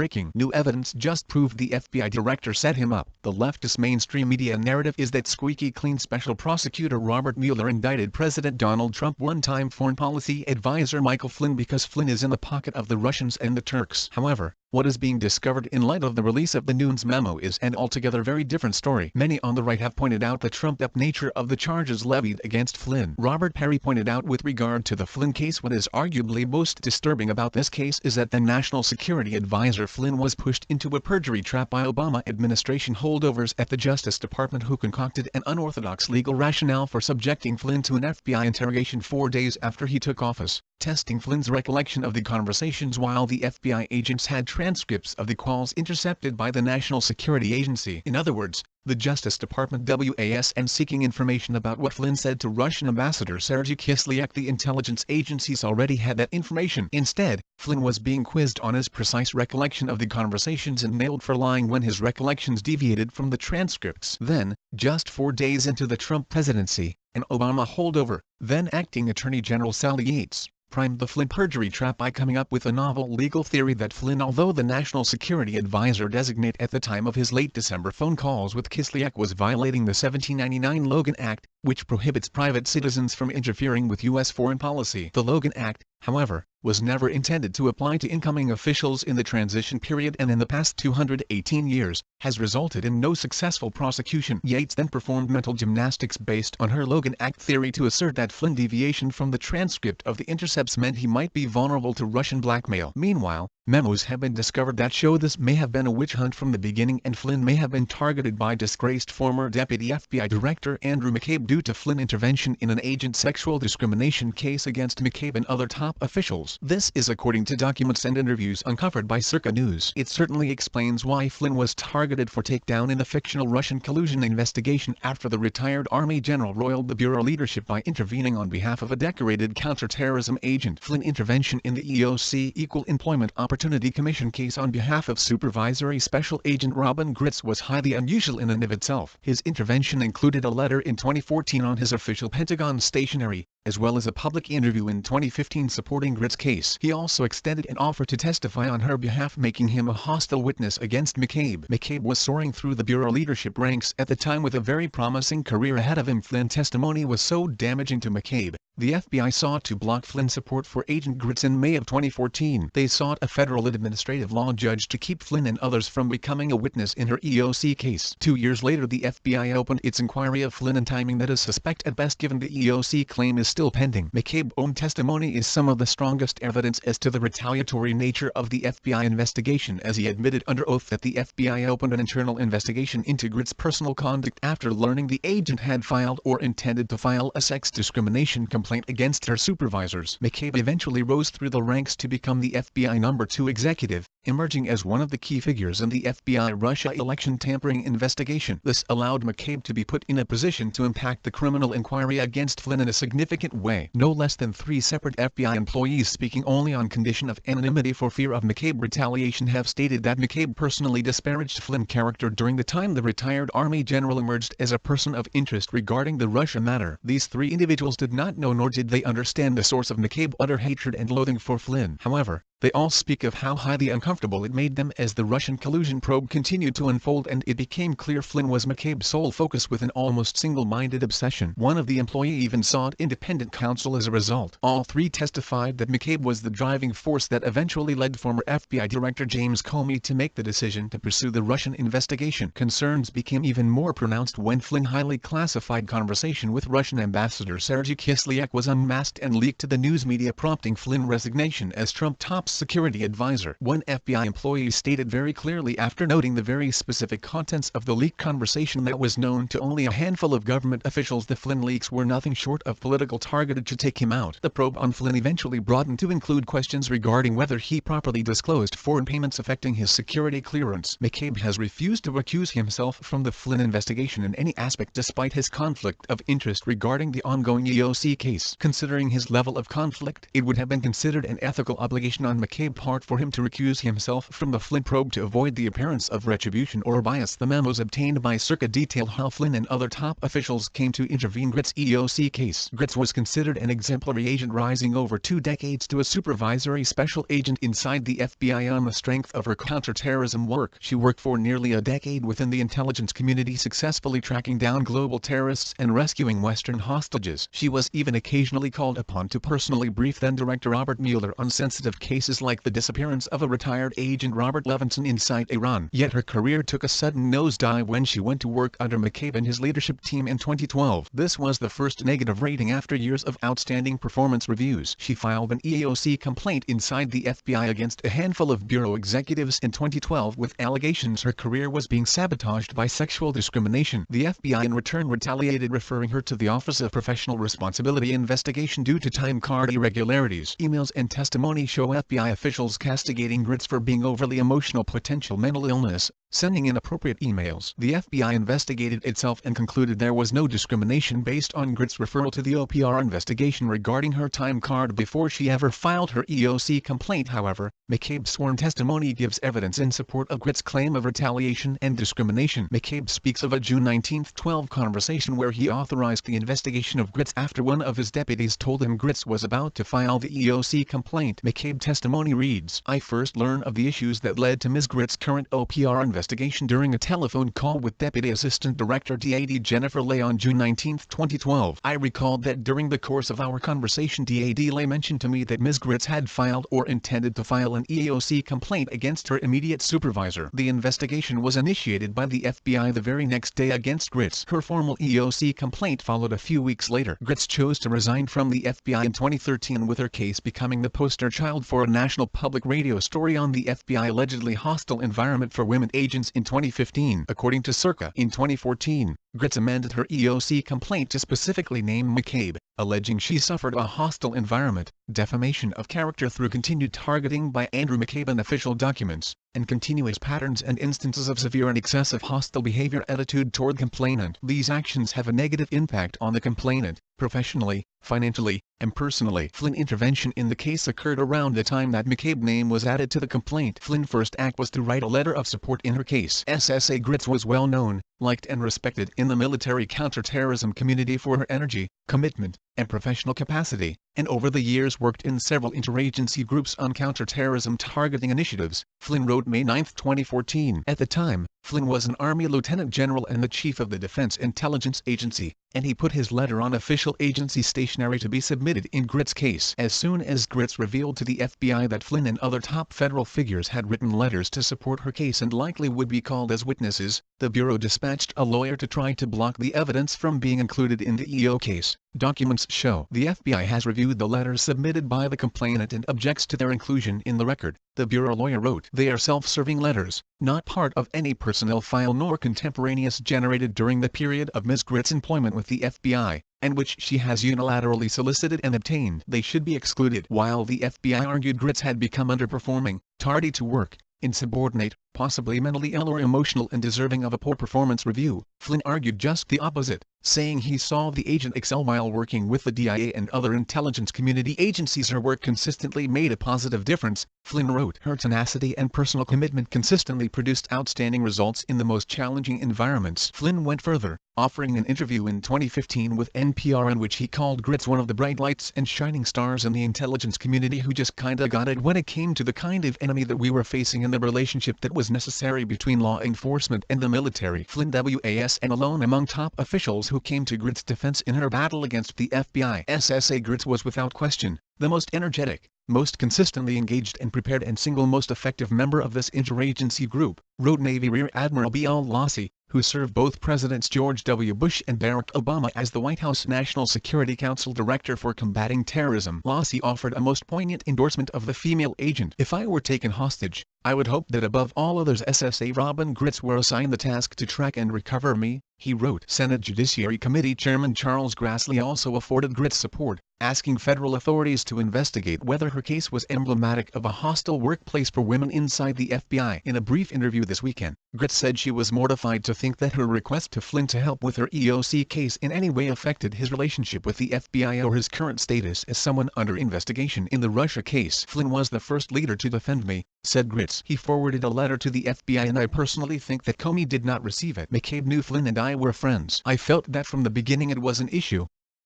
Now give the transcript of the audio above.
breaking new evidence just proved the FBI director set him up. The leftist mainstream media narrative is that squeaky clean Special Prosecutor Robert Mueller indicted President Donald Trump one-time foreign policy advisor Michael Flynn because Flynn is in the pocket of the Russians and the Turks. However, what is being discovered in light of the release of the Nunes memo is an altogether very different story. Many on the right have pointed out the trumped-up nature of the charges levied against Flynn. Robert Parry pointed out with regard to the Flynn case, what is arguably most disturbing about this case is that the National Security Advisor Flynn was pushed into a perjury trap by Obama administration holdovers at the Justice Department who concocted an unorthodox legal rationale for subjecting Flynn to an FBI interrogation 4 days after he took office, testing Flynn's recollection of the conversations while the FBI agents had transcripts of the calls intercepted by the National Security Agency. In other words, the Justice Department was seeking information about what Flynn said to Russian Ambassador Sergei Kislyak. The intelligence agencies already had that information. Instead, Flynn was being quizzed on his precise recollection of the conversations and nailed for lying when his recollections deviated from the transcripts. Then, just 4 days into the Trump presidency, an Obama holdover, then Acting Attorney General Sally Yates, primed the Flynn perjury trap by coming up with a novel legal theory that Flynn, although the National Security Advisor designate at the time of his late December phone calls with Kislyak, was violating the 1799 Logan Act, which prohibits private citizens from interfering with U.S. foreign policy. The Logan Act, however, was never intended to apply to incoming officials in the transition period, and in the past 218 years, has resulted in no successful prosecution. Yates then performed mental gymnastics based on her Logan Act theory to assert that Flynn deviation from the transcript of the intercepts meant he might be vulnerable to Russian blackmail. Meanwhile, memos have been discovered that show this may have been a witch hunt from the beginning, and Flynn may have been targeted by disgraced former Deputy FBI Director Andrew McCabe due to Flynn intervention in an agent sexual discrimination case against McCabe and other top officials. This is according to documents and interviews uncovered by Circa News. It certainly explains why Flynn was targeted for takedown in a fictional Russian collusion investigation after the retired Army general roiled the Bureau leadership by intervening on behalf of a decorated counterterrorism agent. Flynn intervention in the EEOC Equal Employment Opportunity Commission case on behalf of Supervisory Special Agent Robin Gritz was highly unusual in and of itself. His intervention included a letter in 2014 on his official Pentagon stationery, as well as a public interview in 2015 supporting Gritz's case. He also extended an offer to testify on her behalf, making him a hostile witness against McCabe. McCabe was soaring through the Bureau leadership ranks at the time with a very promising career ahead of him. Flynn's testimony was so damaging to McCabe, the FBI sought to block Flynn's support for Agent Gritz in May of 2014. They sought a federal administrative law judge to keep Flynn and others from becoming a witness in her EEOC case. 2 years later, the FBI opened its inquiry of Flynn in timing that is suspect at best, given the EEOC claim is still pending. McCabe's own testimony is some of the strongest evidence as to the retaliatory nature of the FBI investigation, as he admitted under oath that the FBI opened an internal investigation into Gritz's personal conduct after learning the agent had filed or intended to file a sex discrimination complaint against her supervisors. McCabe eventually rose through the ranks to become the FBI No. 2 executive, emerging as one of the key figures in the FBI Russia election tampering investigation. This allowed McCabe to be put in a position to impact the criminal inquiry against Flynn in a significant way. No less than 3 separate FBI employees, speaking only on condition of anonymity for fear of McCabe retaliation, have stated that McCabe personally disparaged Flynn's character during the time the retired Army general emerged as a person of interest regarding the Russia matter. These 3 individuals did not know, nor did they understand, the source of McCabe's utter hatred and loathing for Flynn. However, they all speak of how highly uncomfortable it made them as the Russian collusion probe continued to unfold and it became clear Flynn was McCabe's sole focus with an almost single-minded obsession. One of the employees even sought independent counsel as a result. All 3 testified that McCabe was the driving force that eventually led former FBI Director James Comey to make the decision to pursue the Russian investigation. Concerns became even more pronounced when Flynn's highly classified conversation with Russian Ambassador Sergei Kislyak was unmasked and leaked to the news media, prompting Flynn's resignation as Trump top security advisor. One FBI employee stated very clearly after noting the very specific contents of the leaked conversation that was known to only a handful of government officials, the Flynn leaks were nothing short of political targeted to take him out. The probe on Flynn eventually broadened to include questions regarding whether he properly disclosed foreign payments affecting his security clearance. McCabe has refused to recuse himself from the Flynn investigation in any aspect despite his conflict of interest regarding the ongoing EEOC case. Considering his level of conflict, it would have been considered an ethical obligation on on McCabe's part for him to recuse himself from the Flynn probe to avoid the appearance of retribution or bias. The memos obtained by Circa detail how Flynn and other top officials came to intervene Gritz' EEOC case. Gritz was considered an exemplary agent, rising over 2 decades to a supervisory special agent inside the FBI on the strength of her counterterrorism work. She worked for nearly a decade within the intelligence community, successfully tracking down global terrorists and rescuing Western hostages. She was even occasionally called upon to personally brief then-Director Robert Mueller on sensitive cases like the disappearance of a retired agent Robert Levinson inside Iran. Yet her career took a sudden nosedive when she went to work under McCabe and his leadership team in 2012. This was the first negative rating after years of outstanding performance reviews. She filed an EEOC complaint inside the FBI against a handful of bureau executives in 2012 with allegations her career was being sabotaged by sexual discrimination. The FBI in return retaliated, referring her to the Office of Professional Responsibility investigation due to time card irregularities. Emails and testimony show FBI officials castigating Gritz for being overly emotional, potential mental illness, sending inappropriate emails. The FBI investigated itself and concluded there was no discrimination based on Gritz' referral to the OPR investigation regarding her time card before she ever filed her EEOC complaint. However, McCabe's sworn testimony gives evidence in support of Gritz' claim of retaliation and discrimination. McCabe speaks of a June 19, 2012 conversation where he authorized the investigation of Gritz after one of his deputies told him Gritz was about to file the EEOC complaint. McCabe testimony reads, "I first learned of the issues that led to Ms. Gritz' current OPR investigation during a telephone call with Deputy Assistant Director DAD Jennifer Lay on June 19, 2012. I recalled that during the course of our conversation DAD Lay mentioned to me that Ms. Gritz had filed or intended to file an EEOC complaint against her immediate supervisor. The investigation was initiated by the FBI the very next day against Gritz. Her formal EEOC complaint followed a few weeks later. Gritz chose to resign from the FBI in 2013, with her case becoming the poster child for a national public radio story on the FBI allegedly hostile environment for women agents in 2015. According to Circa, in 2014, Gritz amended her EEOC complaint to specifically name McCabe, alleging she suffered a hostile environment, defamation of character through continued targeting by Andrew McCabe in official documents, and continuous patterns and instances of severe and excessive hostile behavior attitude toward complainant. These actions have a negative impact on the complainant, professionally, financially, and personally. Flynn intervention in the case occurred around the time that McCabe's name was added to the complaint. Flynn's first act was to write a letter of support in her case. SSA Gritz was well known, liked and respected in the military counterterrorism community for her energy, commitment, and professional capacity, and over the years worked in several interagency groups on counterterrorism targeting initiatives. Flynn wrote May 9, 2014. At the time, Flynn was an Army Lieutenant General and the Chief of the Defense Intelligence Agency, and he put his letter on official agency stationery to be submitted in Gritz' case. As soon as Gritz revealed to the FBI that Flynn and other top federal figures had written letters to support her case and likely would be called as witnesses, the Bureau dispatched a lawyer to try to block the evidence from being included in the EO case. Documents show the FBI has reviewed the letters submitted by the complainant and objects to their inclusion in the record. The Bureau lawyer wrote, "They are self-serving letters, not part of any personnel file nor contemporaneous generated during the period of Ms. Gritz's employment with the FBI, and which she has unilaterally solicited and obtained. They should be excluded." While the FBI argued Gritz had become underperforming, tardy to work, insubordinate, possibly mentally ill or emotional and deserving of a poor performance review, Flynn argued just the opposite, saying he saw the agent excel while working with the DIA and other intelligence community agencies. Her work consistently made a positive difference, Flynn wrote. Her tenacity and personal commitment consistently produced outstanding results in the most challenging environments. Flynn went further, offering an interview in 2015 with NPR in which he called Gritz one of the bright lights and shining stars in the intelligence community who just kinda got it when it came to the kind of enemy that we were facing and the relationship that was necessary between law enforcement and the military. Flynn was and alone among top officials who came to Gritz' defense in her battle against the FBI. SSA Gritz was without question the most energetic, most consistently engaged and prepared and single most effective member of this interagency group, wrote Navy Rear Admiral B.L. Lossie, who served both Presidents George W. Bush and Barack Obama as the White House National Security Council Director for Combating Terrorism. Lossie offered a most poignant endorsement of the female agent. "If I were taken hostage, I would hope that above all others SSA Robin Gritz were assigned the task to track and recover me, he wrote. Senate Judiciary Committee Chairman Charles Grassley also afforded Grits support, asking federal authorities to investigate whether her case was emblematic of a hostile workplace for women inside the FBI. In a brief interview this weekend, Grits said she was mortified to think that her request to Flynn to help with her EEOC case in any way affected his relationship with the FBI or his current status as someone under investigation in the Russia case. Flynn was the first leader to defend me, said Grits. He forwarded a letter to the FBI and I personally think that Comey did not receive it. McCabe knew Flynn and I were friends. I felt that from the beginning it was an issue,